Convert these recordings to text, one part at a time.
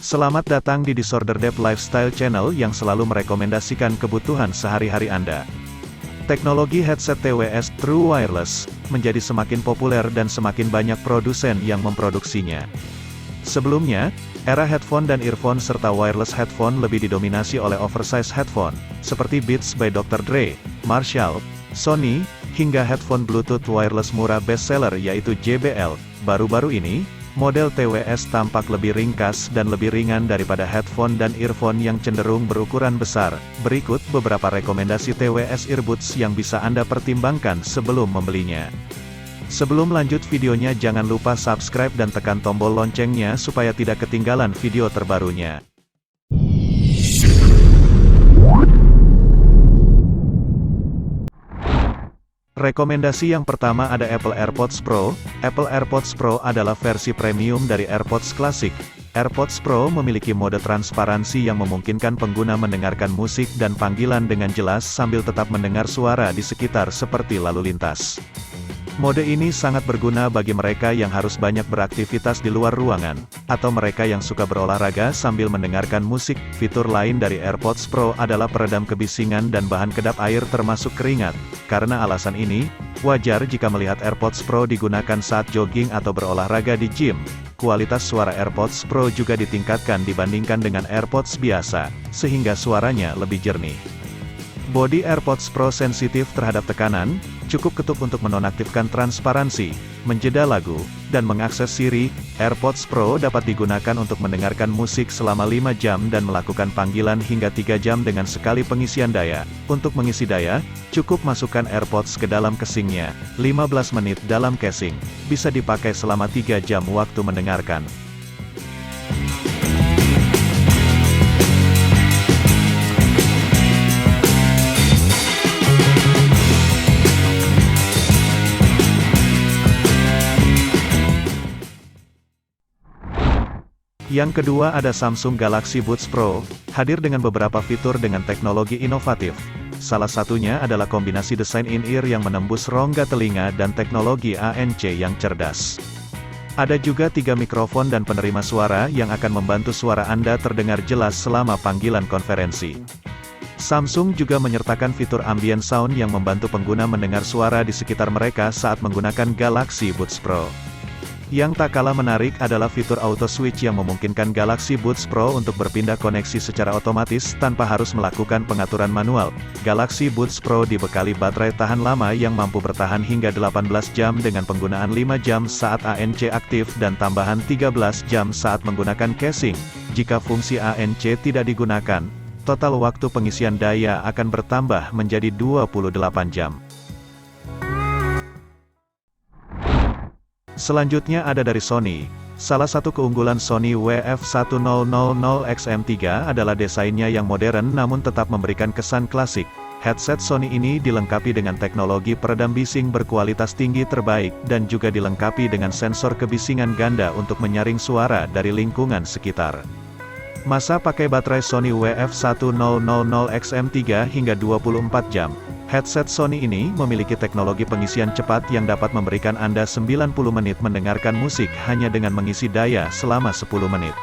Selamat datang di Disorder Dev Lifestyle Channel yang selalu merekomendasikan kebutuhan sehari-hari Anda. Teknologi headset TWS True Wireless menjadi semakin populer dan semakin banyak produsen yang memproduksinya. Sebelumnya, era headphone dan earphone serta wireless headphone lebih didominasi oleh oversize headphone, seperti Beats by Dr. Dre, Marshall, Sony, hingga headphone Bluetooth wireless murah bestseller yaitu JBL. Baru-baru ini, model TWS tampak lebih ringkas dan lebih ringan daripada headphone dan earphone yang cenderung berukuran besar. Berikut beberapa rekomendasi TWS earbuds yang bisa Anda pertimbangkan sebelum membelinya. Sebelum lanjut videonya, jangan lupa subscribe dan tekan tombol loncengnya supaya tidak ketinggalan video terbarunya. Rekomendasi yang pertama ada Apple AirPods Pro. Apple AirPods Pro adalah versi premium dari AirPods klasik. AirPods Pro memiliki mode transparansi yang memungkinkan pengguna mendengarkan musik dan panggilan dengan jelas sambil tetap mendengar suara di sekitar seperti lalu lintas. Mode ini sangat berguna bagi mereka yang harus banyak beraktivitas di luar ruangan, atau mereka yang suka berolahraga sambil mendengarkan musik. Fitur lain dari AirPods Pro adalah peredam kebisingan dan bahan kedap air termasuk keringat. Karena alasan ini, wajar jika melihat AirPods Pro digunakan saat jogging atau berolahraga di gym. Kualitas suara AirPods Pro juga ditingkatkan dibandingkan dengan AirPods biasa, sehingga suaranya lebih jernih. Bodi AirPods Pro sensitif terhadap tekanan, cukup ketuk untuk menonaktifkan transparansi, menjeda lagu, dan mengakses Siri. AirPods Pro dapat digunakan untuk mendengarkan musik selama 5 jam dan melakukan panggilan hingga 3 jam dengan sekali pengisian daya. Untuk mengisi daya, cukup masukkan AirPods ke dalam casingnya, 15 menit dalam casing, bisa dipakai selama 3 jam waktu mendengarkan. Yang kedua ada Samsung Galaxy Buds Pro, hadir dengan beberapa fitur dengan teknologi inovatif. Salah satunya adalah kombinasi desain in-ear yang menembus rongga telinga dan teknologi ANC yang cerdas. Ada juga 3 mikrofon dan penerima suara yang akan membantu suara Anda terdengar jelas selama panggilan konferensi. Samsung juga menyertakan fitur ambient sound yang membantu pengguna mendengar suara di sekitar mereka saat menggunakan Galaxy Buds Pro. Yang tak kalah menarik adalah fitur auto switch yang memungkinkan Galaxy Buds Pro untuk berpindah koneksi secara otomatis tanpa harus melakukan pengaturan manual. Galaxy Buds Pro dibekali baterai tahan lama yang mampu bertahan hingga 18 jam dengan penggunaan 5 jam saat ANC aktif dan tambahan 13 jam saat menggunakan casing. Jika fungsi ANC tidak digunakan, total waktu pengisian daya akan bertambah menjadi 28 jam. Selanjutnya ada dari Sony. Salah satu keunggulan Sony WF-1000XM3 adalah desainnya yang modern namun tetap memberikan kesan klasik. Headset Sony ini dilengkapi dengan teknologi peredam bising berkualitas tinggi terbaik dan juga dilengkapi dengan sensor kebisingan ganda untuk menyaring suara dari lingkungan sekitar. Masa pakai baterai Sony WF-1000XM3 hingga 24 jam. Headset Sony ini memiliki teknologi pengisian cepat yang dapat memberikan Anda 90 menit mendengarkan musik hanya dengan mengisi daya selama 10 menit.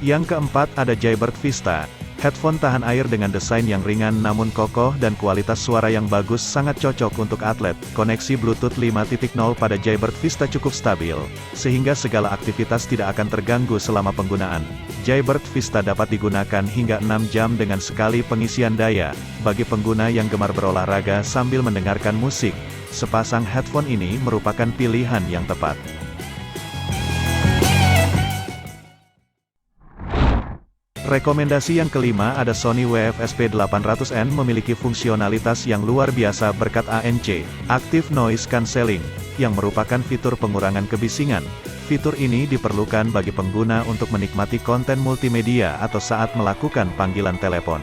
Yang keempat ada Jaybird Vista. Headphone tahan air dengan desain yang ringan namun kokoh dan kualitas suara yang bagus sangat cocok untuk atlet. Koneksi Bluetooth 5.0 pada Jaybird Vista cukup stabil, sehingga segala aktivitas tidak akan terganggu selama penggunaan. Jaybird Vista dapat digunakan hingga 6 jam dengan sekali pengisian daya. Bagi pengguna yang gemar berolahraga sambil mendengarkan musik, sepasang headphone ini merupakan pilihan yang tepat. Rekomendasi yang kelima ada Sony WF-SP800N memiliki fungsionalitas yang luar biasa berkat ANC, Active Noise Cancelling, yang merupakan fitur pengurangan kebisingan. Fitur ini diperlukan bagi pengguna untuk menikmati konten multimedia atau saat melakukan panggilan telepon.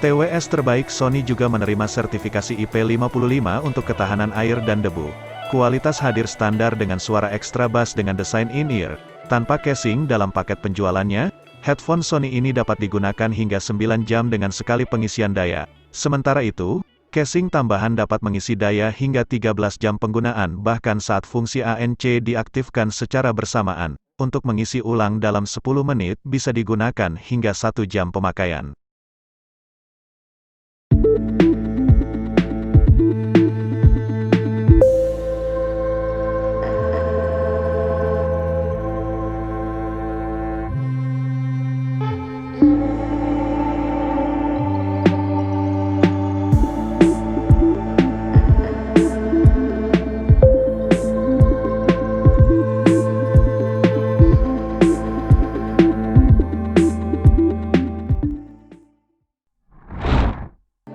TWS terbaik Sony juga menerima sertifikasi IP55 untuk ketahanan air dan debu. Kualitas hadir standar dengan suara ekstra bass dengan desain in-ear. Tanpa casing dalam paket penjualannya, Headphone Sony ini dapat digunakan hingga 9 jam dengan sekali pengisian daya. Sementara itu, casing tambahan dapat mengisi daya hingga 13 jam penggunaan bahkan saat fungsi ANC diaktifkan secara bersamaan. Untuk mengisi ulang dalam 10 menit bisa digunakan hingga 1 jam pemakaian.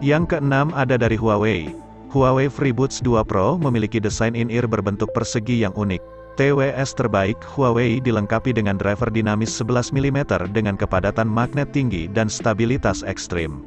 Yang keenam ada dari Huawei. Huawei FreeBuds 2 Pro memiliki desain in-ear berbentuk persegi yang unik. TWS terbaik, Huawei dilengkapi dengan driver dinamis 11 mm dengan kepadatan magnet tinggi dan stabilitas ekstrim.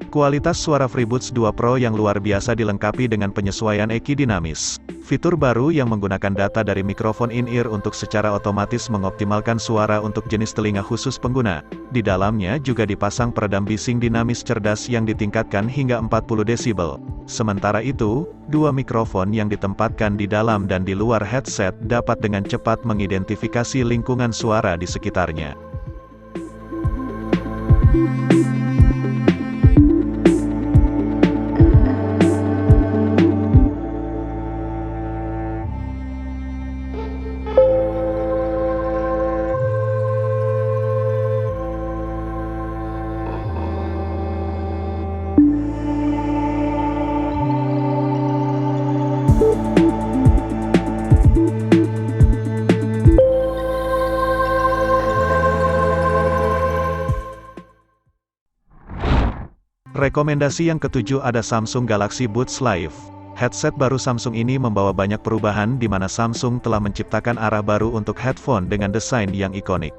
Kualitas suara FreeBuds 2 Pro yang luar biasa dilengkapi dengan penyesuaian EQ dinamis. Fitur baru yang menggunakan data dari mikrofon in-ear untuk secara otomatis mengoptimalkan suara untuk jenis telinga khusus pengguna. Di dalamnya juga dipasang peredam bising dinamis cerdas yang ditingkatkan hingga 40 desibel. Sementara itu, dua mikrofon yang ditempatkan di dalam dan di luar headset dapat dengan cepat mengidentifikasi lingkungan suara di sekitarnya. Rekomendasi yang ketujuh ada Samsung Galaxy Buds Live. Headset baru Samsung ini membawa banyak perubahan di mana Samsung telah menciptakan arah baru untuk headphone dengan desain yang ikonik.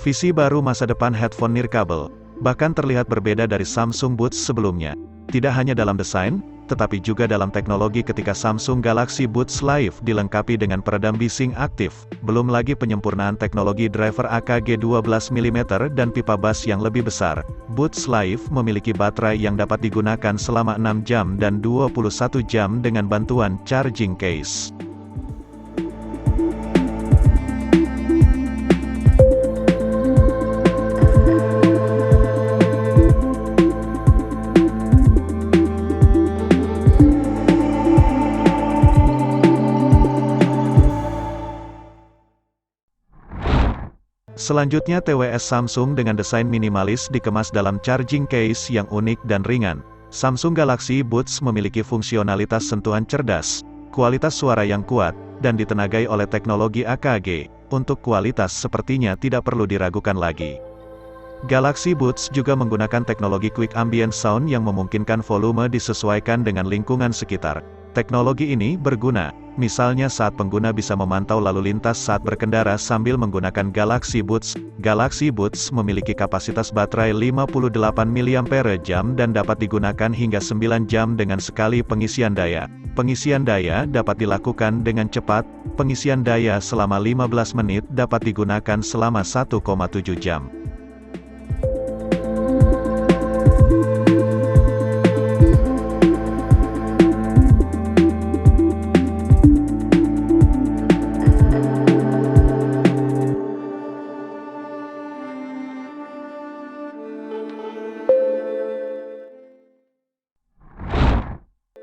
Visi baru masa depan headphone nirkabel, bahkan terlihat berbeda dari Samsung Buds sebelumnya. Tidak hanya dalam desain, tetapi juga dalam teknologi ketika Samsung Galaxy Buds Live dilengkapi dengan peredam bising aktif, belum lagi penyempurnaan teknologi driver AKG 12 mm dan pipa bass yang lebih besar. Buds Live memiliki baterai yang dapat digunakan selama 6 jam dan 21 jam dengan bantuan charging case. Selanjutnya TWS Samsung dengan desain minimalis dikemas dalam charging case yang unik dan ringan. Samsung Galaxy Buds memiliki fungsionalitas sentuhan cerdas, kualitas suara yang kuat, dan ditenagai oleh teknologi AKG. Untuk kualitas sepertinya tidak perlu diragukan lagi. Galaxy Buds juga menggunakan teknologi Quick Ambient Sound yang memungkinkan volume disesuaikan dengan lingkungan sekitar. Teknologi ini berguna, misalnya saat pengguna bisa memantau lalu lintas saat berkendara sambil menggunakan Galaxy Buds. Galaxy Buds memiliki kapasitas baterai 58 mAh dan dapat digunakan hingga 9 jam dengan sekali pengisian daya. Pengisian daya dapat dilakukan dengan cepat, pengisian daya selama 15 menit dapat digunakan selama 1,7 jam.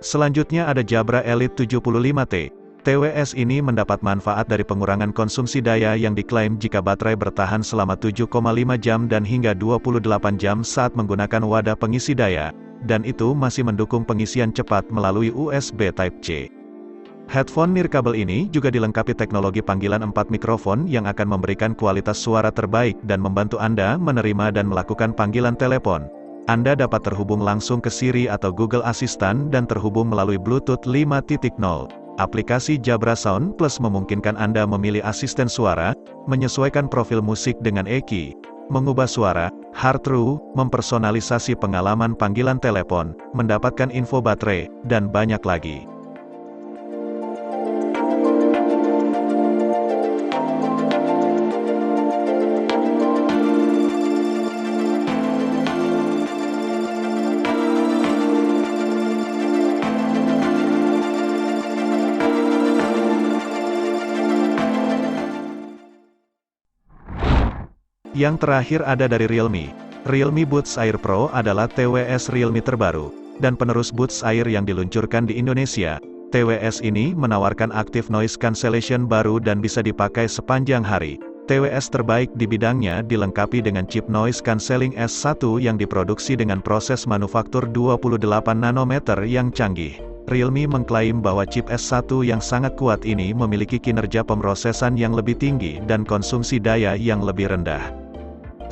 Selanjutnya ada Jabra Elite 75T. TWS ini mendapat manfaat dari pengurangan konsumsi daya yang diklaim jika baterai bertahan selama 7,5 jam dan hingga 28 jam saat menggunakan wadah pengisi daya, dan itu masih mendukung pengisian cepat melalui USB Type-C. Headphone nirkabel ini juga dilengkapi teknologi panggilan 4 mikrofon yang akan memberikan kualitas suara terbaik dan membantu Anda menerima dan melakukan panggilan telepon. Anda dapat terhubung langsung ke Siri atau Google Assistant dan terhubung melalui Bluetooth 5.0. Aplikasi Jabra Sound Plus memungkinkan Anda memilih asisten suara, menyesuaikan profil musik dengan EQ, mengubah suara, heart rate, mempersonalisasi pengalaman panggilan telepon, mendapatkan info baterai, dan banyak lagi. Yang terakhir ada dari Realme. Realme Buds Air Pro adalah TWS Realme terbaru, dan penerus Buds Air yang diluncurkan di Indonesia. TWS ini menawarkan Active Noise Cancellation baru dan bisa dipakai sepanjang hari. TWS terbaik di bidangnya dilengkapi dengan chip Noise Cancelling S1 yang diproduksi dengan proses manufaktur 28 nanometer yang canggih. Realme mengklaim bahwa chip S1 yang sangat kuat ini memiliki kinerja pemrosesan yang lebih tinggi dan konsumsi daya yang lebih rendah.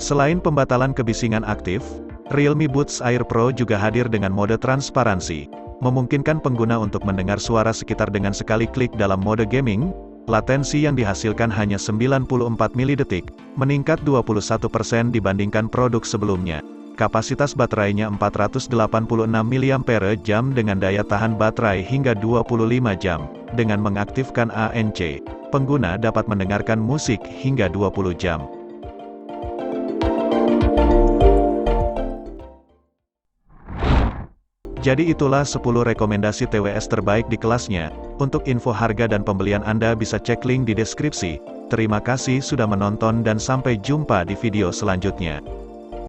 Selain pembatalan kebisingan aktif, Realme Buds Air Pro juga hadir dengan mode transparansi, memungkinkan pengguna untuk mendengar suara sekitar dengan sekali klik dalam mode gaming. Latensi yang dihasilkan hanya 94 milidetik, meningkat 21% dibandingkan produk sebelumnya. Kapasitas baterainya 486 mAh dengan daya tahan baterai hingga 25 jam. Dengan mengaktifkan ANC, pengguna dapat mendengarkan musik hingga 20 jam. Jadi itulah 10 rekomendasi TWS terbaik di kelasnya. Untuk info harga dan pembelian Anda bisa cek link di deskripsi. Terima kasih sudah menonton dan sampai jumpa di video selanjutnya.